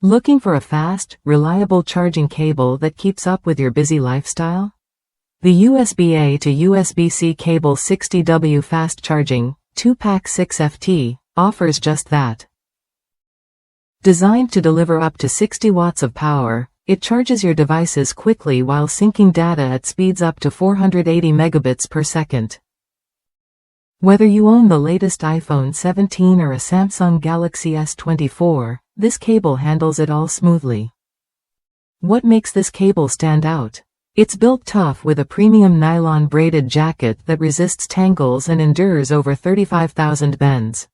Looking for a fast, reliable charging cable that keeps up with your busy lifestyle? The USB-A to USB-C cable 60W fast charging, 2-pack 6FT, offers just that. Designed to deliver up to 60 watts of power, it charges your devices quickly while syncing data at speeds up to 480 megabits per second. Whether you own the latest iPhone 17 or a Samsung Galaxy S24, this cable handles it all smoothly. What makes this cable stand out? It's built tough with a premium nylon braided jacket that resists tangles and endures over 35,000 bends.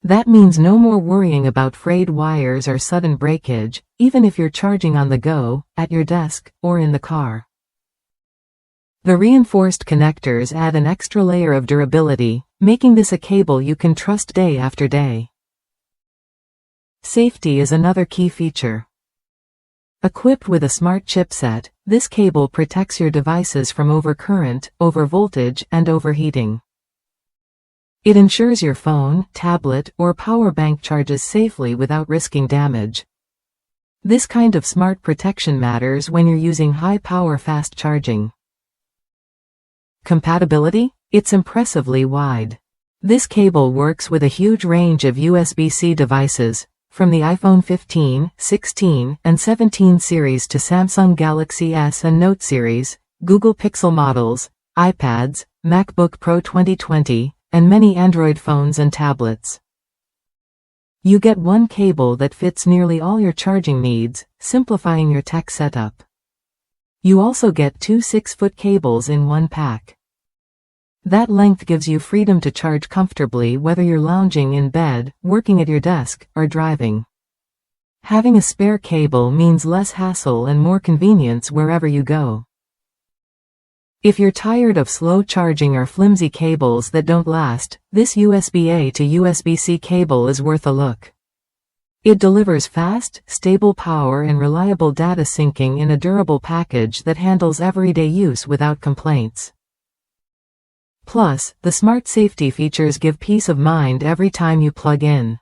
That means no more worrying about frayed wires or sudden breakage, even if you're charging on the go, at your desk, or in the car. The reinforced connectors add an extra layer of durability, making this a cable you can trust day after day. Safety is another key feature. Equipped with a smart chipset, this cable protects your devices from overcurrent, overvoltage, and overheating. It ensures your phone, tablet, or power bank charges safely without risking damage. This kind of smart protection matters when you're using high-power fast charging. Compatibility? It's impressively wide. This cable works with a huge range of USB-C devices, from the iPhone 15, 16, and 17 series to Samsung Galaxy S and Note series, Google Pixel models, iPads, MacBook Pro 2020, and many Android phones and tablets. You get one cable that fits nearly all your charging needs, simplifying your tech setup. You also get two 6-foot cables in one pack. That length gives you freedom to charge comfortably whether you're lounging in bed, working at your desk, or driving. Having a spare cable means less hassle and more convenience wherever you go. If you're tired of slow charging or flimsy cables that don't last, this USB-A to USB-C cable is worth a look. It delivers fast, stable power and reliable data syncing in a durable package that handles everyday use without complaints. Plus, the smart safety features give peace of mind every time you plug in.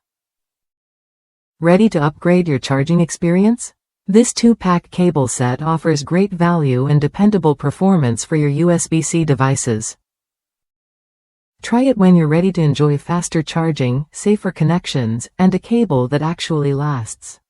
Ready to upgrade your charging experience? This 2-pack cable set offers great value and dependable performance for your USB-C devices. Try it when you're ready to enjoy faster charging, safer connections, and a cable that actually lasts.